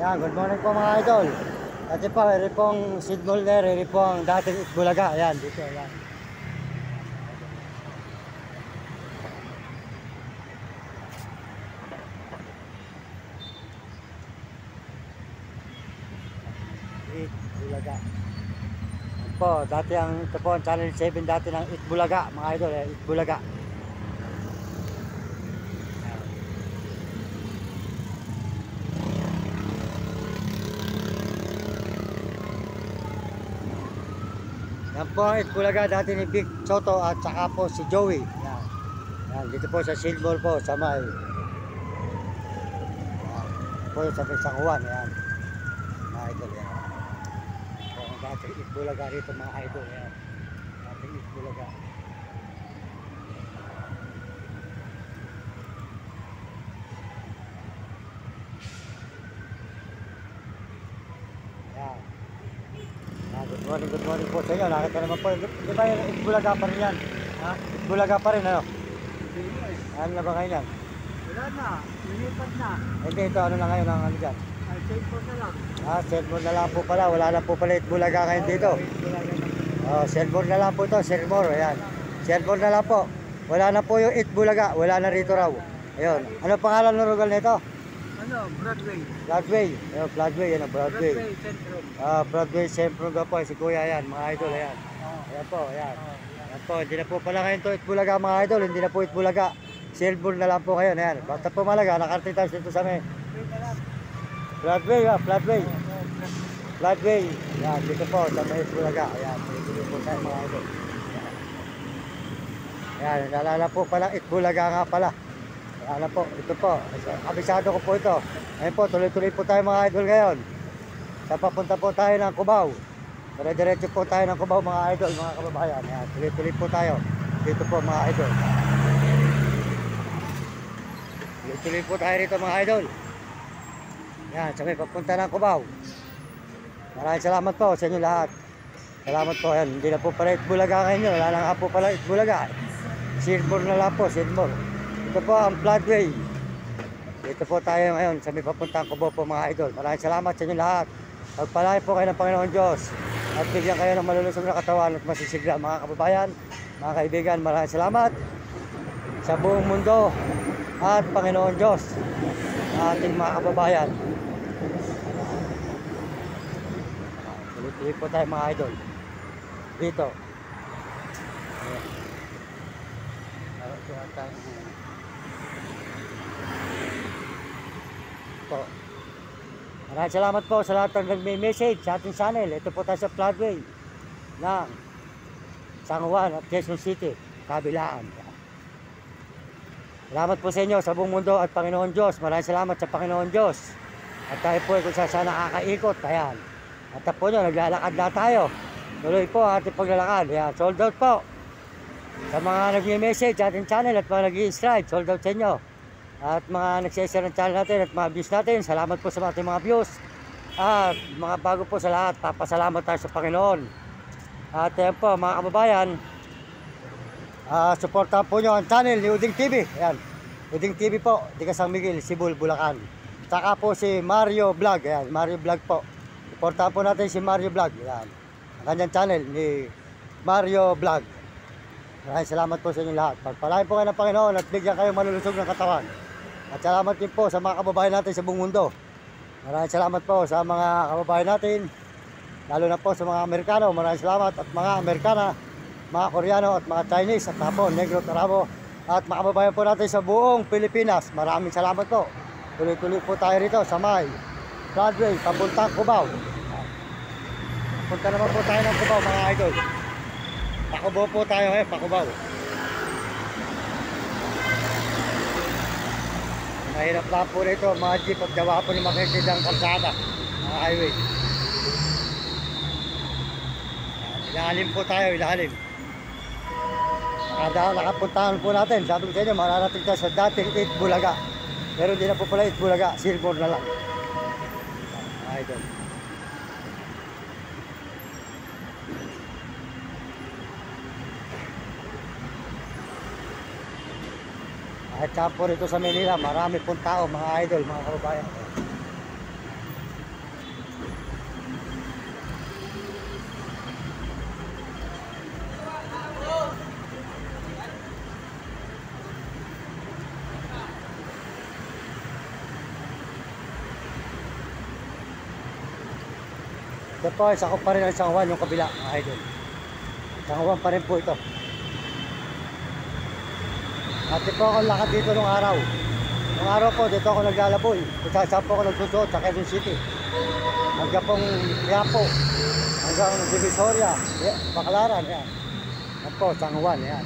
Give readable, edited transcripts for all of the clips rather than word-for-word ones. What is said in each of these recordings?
Yan, good morning po mga idol. Dati po, iri pong Sid Molder, iri pong dating Itbulaga. Yan, dito, yan. Itbulaga. Yan po, dati ang, ito po ang Channel 7 dati ng Itbulaga, mga idol, Itbulaga. Yan po ang Itbulaga dati ni Big Soto at saka po si Joey. Yan. Yan, dito po sa Silbol po sa may yan. Po sa may Sanguan. Yan. Mga idol yan. Po ang dati Itbulaga rito mga idol. Yan. Dati Itbulaga. Yan. Good morning po sa inyo. Nakita naman po. Di ba yung Itbulaga pa rin yan? Ha? Itbulaga pa rin, ano? Ano na ba ngayon yan? Wala na, lilipat na. Hindi, ito ano na ngayon ang ano dyan? Ay, cellphone na lang. Cellphone na lang po pala. Wala na po pala Itbulaga ngayon dito. Cellphone na lang po ito. Cellphone, ayan. Cellphone na lang po. Wala na po yung Itbulaga. Wala na rito raw. Ayun. Ano pangalan ng lugar nito? Ano, Broadway. Broadway. Ayun, Broadway. Yan, Broadway. Broadway Centrum. Broadway Centrum po. Si Kuya yan. Mga idol, ayan. Ayan po, ayan. Ayan po. Hindi na po pala ngayon ito Itbulaga mga idol. Hindi na po Itbulaga. Cellphone na lang po kayo. Ayan. Basta po malaga. Nakarating tayo dito sa may Broadway. Broadway. Broadway. Ayan. Dito po sa may Itbulaga. Ayan. Dito po tayo mga idol. Ayan. Nalala po pala Itbulaga nga pala. Ayan po. Ito po. Kabisado ko po ito. Ayan po. Tuloy-tuloy po tayo mga idol ngayon. Sa papunta po tayo ng Cubao. Dire-diretso po tayo ng Cubao mga idol, mga kababayan. Ayan. Tuloy-tuloy po tayo. Dito po mga idol. Tuloy po tayo rito mga idol. Yan, sa may papunta ng Cubao. Maraming salamat po sa inyo lahat. Salamat po. Yan, hindi na po pala Itbulaga ngayon. Wala na nga po pala Itbulaga. Silbor na lang po, Silbor. Ito po ang Floodway. Dito po tayo ngayon sa may papuntang Cubao po mga idol. Maraming salamat sa inyo lahat. Pagpalain po kayo ng Panginoon Diyos. At bigyan kayo ng malulusog na katawan at masisigla mga kababayan, mga kaibigan. Maraming salamat sa buong mundo. At Panginoon Diyos, ating mga kababayan. Tuloy po tayo mga idol. Dito. Ito. Maraming salamat po sa lahat ng nagme-message sa ating channel. Ito po tayo sa Floodway ng San Juan at Quezon City, kabilaan. Salamat po sa inyo sa buong mundo at Panginoon Diyos. Maraming salamat sa Panginoon Diyos. At tayo po kung saan nakakaikot. Ayan. At po nyo, naglalakad na tayo. Tuloy po ating paglalakad. Ayan. Sold out po. Sa mga nag-message sa ating channel at mga nag-i-subscribe, sold out sa inyo. At mga nag-share ng channel natin at mga views natin, salamat po sa ating mga views. At mga bago po sa lahat, papasalamat tayo sa Panginoon. At ayan po mga kababayan, supportahan po nyo ang channel ni Uding TV. Ayan, Uding TV po, di ka San Miguel, Sibul, Bulacan. Saka po si Mario Vlog. Ayan, Mario Vlog po. Supportahan po natin si Mario Vlog. Ayan, ang kanyang channel ni Mario Vlog. Maraming salamat po sa inyo lahat. Pagpalain po kayo ng Panginoon at bigyan kayo malulusog ng katawan. At salamat din po sa mga kababayan natin sa buong mundo. Maraming salamat po sa mga kababayan natin, lalo na po sa mga Amerikano. Maraming salamat at mga Amerikana, mga Koreano at mga Chinese at Hapon, Negro, Tarabo at mga kababayan po natin sa buong Pilipinas. Maraming salamat po. Tuloy-tuloy po tayo rito sa may Broadway, papuntang Cubao. Punta naman po tayo ng Cubao mga idol. Pakubao po tayo ngayon, Pakubao. Mahirap lang po rito mga jeep at gawa po ni makikid ang kalsada, mga highway. Ilalim po tayo, ilalim. Nakapuntahan po natin. Sabi ko sa inyo, mararating tayo sa dating Itbulaga. Pero hindi na po pala Itbulaga, Silbor na lang. Idol. At saka po rito sa Manila, marami pong tao, mga idol, mga kababayan. Ito po, isa ko pa rin ang San Juan, yung kabila, mga idol. San Juan pa rin po ito. At po ako lakad dito nung araw. Nung araw po, dito ako naglalaboy. Kung saan po ako nagsusuot sa Quezon City. Hanggang pong Quiapo. Hanggang Divisoria. Baclaran, yan. Yan po, San Juan, yan.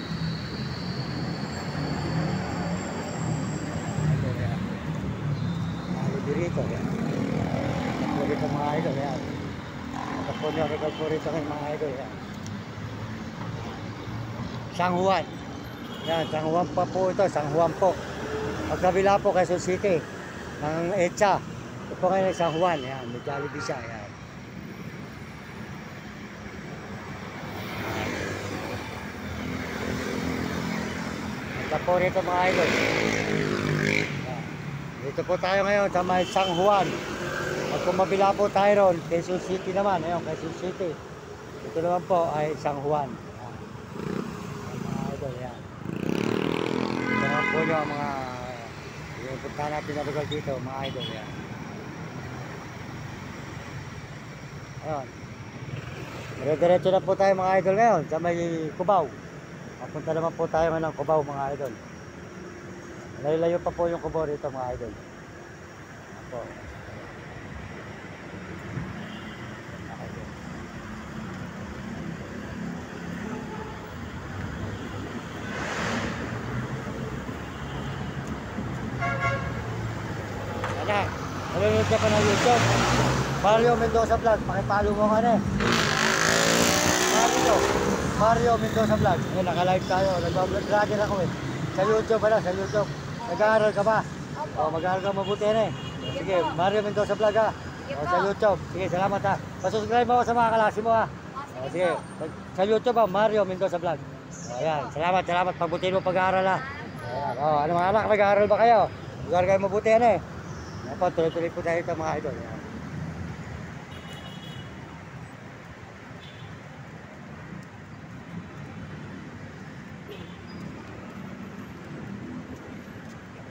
Dito, yan. Dito mga idol, yan. Ito po niyo, regal po rito ng mga idol, yan. San Juan. Yan, San Juan pa po ito, San Juan po. Pagkabila po, Quezon City. Ng Echa. Ito po ngayon San Juan, yan. May Jollibee siya, yan. Ito po rito mga idol. Dito po tayo ngayon sa may San Juan. At kung mabila po tayo ron, Quezon City naman. Ayun, Quezon City. Ito naman po ay San Juan. Ayan. Mga idol, yan. Ito naman po nyo ang mga yung punta natin na lugar dito, mga idol, yan. Ayun. Dire-diretso na po tayo mga idol ngayon sa may Cubao. Papunta naman po tayo ngayon ng Cubao mga idol. Layo-layo pa po yung Cubao rito mga idol. Apo. Ano? Nalulod ka pa ng YouTube. Mario Mendoza Vlog. Pakipalo mo ka na eh. Mario Mendoza Vlog. Ayun, naka-live tayo. Nag-vlogger ako eh. Sa YouTube pala, sa YouTube. Nag-aaral ka ba? O, mag-aaral ka mabuti na eh. Sige, Mario Mendoza Vlog ha. O, sa YouTube. Sige, salamat ha. Pasubscribe mo ako sa mga kalasi mo ha. O, sige, sa YouTube ha, Mario Mendoza Vlog. O, ayan, salamat, salamat. Pagbutin mo pag-aaral ha. Ayan, o, ano mga anak, nag-aaral ba kayo? Mag-aaral kayo mabuti na eh. Ayan po, tuloy-tuloy po tayo ito mga idol. Ayan.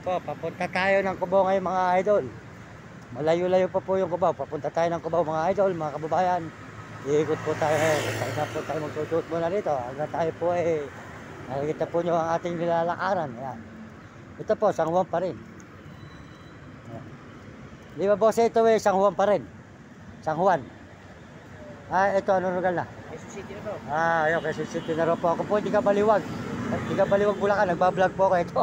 Po, papunta tayo ng Cubao ngayon mga idol. Malayo-layo pa po yung Cubao. Papunta tayo ng Cubao mga idol, mga kababayan. Iikot po tayo ngayon. Tayo na po tayo magsusuot muna dito. Hanggang tayo po eh, nakikita po nyo ang ating nilalakaran. Ayan. Ito po, San Juan pa rin. Ayan. Di ba boss, ito eh, San Juan pa rin. San Juan. Ah, ito, ano lugar na? Quezon City na to. Ah, ayun, Quezon City na rin po. Ako po, di ka baliwag. Di ka baliwag Bulacan, nagbablog po ako ito.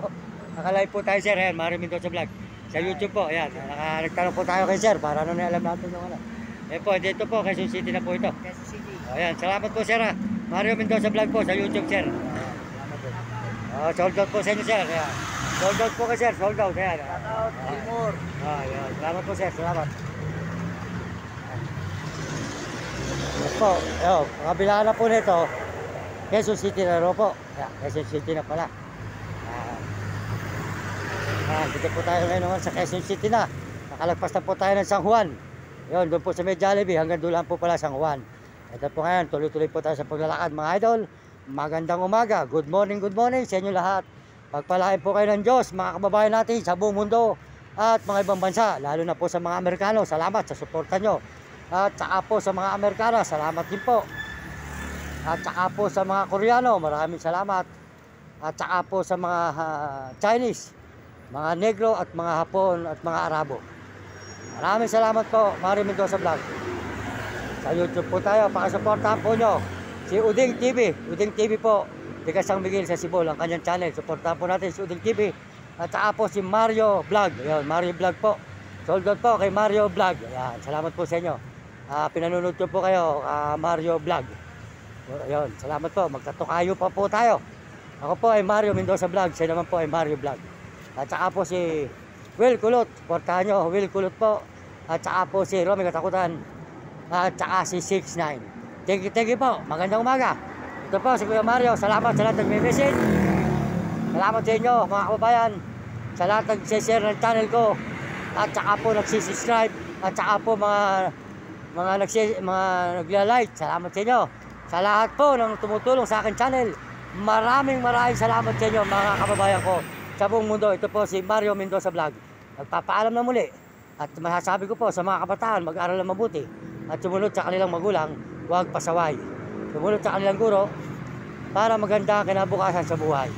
Naka-live po tayo sir, ayan, Mario Mendoza Vlog. Sa YouTube po, ayan, nagtanong po tayo kay sir para ano na alam natin yung ano. Ayan po, dito po, Quezon City na po ito. Quezon City. Ayan, salamat po sir ha. Mario Mendoza Vlog po sa YouTube sir. Ayan, salamat po. Sold out po sa inyo sir. Ayan. Sold out po kay sir, sold out. Ayan. Shoutout, Timur. Ayan, salamat po sir, salamat. Ayan po, ayan, kabilaan na po nito, Quezon City na rin po. Ayan, Quezon City na pala. Dito po tayo ngayon naman sa Quezon City na. Nakalagpas na po tayo ng San Juan. Yun, doon po sa may Jollibee. Hanggang doon lang po pala San Juan. Ito po ngayon, tuloy-tuloy po tayo sa paglalakad mga idol. Magandang umaga. Good morning sa inyo lahat. Pagpalain po kayo ng Diyos, mga kababayan natin sa buong mundo at mga ibang bansa. Lalo na po sa mga Amerikano. Salamat sa suporta nyo. At saka po sa mga Amerikano, salamat din po. At saka po sa mga Koreano, maraming salamat. At saka po sa mga Chinese, mga Negro at mga Hapon at mga Arabo. Maraming salamat po, Mario Mendoza Vlog. Sa YouTube po tayo, pakisuportahan po nyo si Uding TV. Uding TV po, Tiga San Miguel sa Cebu, ang kanyang channel. Suportahan po natin si Uding TV. At saka po si Mario Vlog. Ayan, Mario Vlog po. Sold out po kay Mario Vlog. Ayan, salamat po sa inyo. Pinanunod po kayo, Mario Vlog. Ayan, salamat po. Magtatukayo pa po tayo. Ako po ay Mario Mendoza Vlog. Siya naman po ay Mario Vlog. At saka po si Will Kulot, portahan nyo, Will Kulot po. At saka po si Romy Katakutan. At saka si 69. Thank you po, magandang umaga. Ito po si Kuya Mario, salamat sa lahat nag-message. Salamat sa inyo mga kababayan. Sa lahat nag-share ng channel ko. At saka po nagsisubscribe. At saka po mga nagla-like. Salamat sa inyo. Sa lahat po ng tumutulong sa akin channel. Maraming salamat sa inyo mga kababayan ko. Sa buong mundo, ito po si Mario Mendoza Vlog. Nagpapaalam na muli. At masasabi ko po sa mga kabataan, mag-aral na mabuti. at sumunod sa kanilang magulang, huwag pasaway. Sumunod sa kanilang guro para maganda ang kinabukasan sa buhay.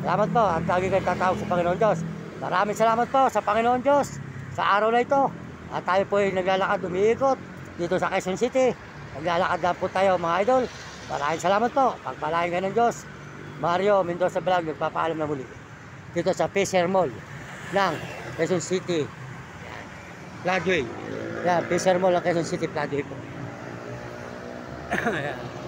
Salamat po at lagi kayo tatawag sa Panginoon Diyos. Maraming salamat po sa Panginoon Diyos sa araw na ito. At tayo po ay naglalakad, umiikot dito sa Quezon City. Naglalakad na po tayo mga idol. Maraming salamat po. Pagpalain kayo ng Diyos. Mario Mendoza Vlog nagpapaalam na muli. Dito sa Fisher Mall ng Quezon City. Floodway. Yan, Fisher Mall ng Quezon City, Floodway po. Ayan.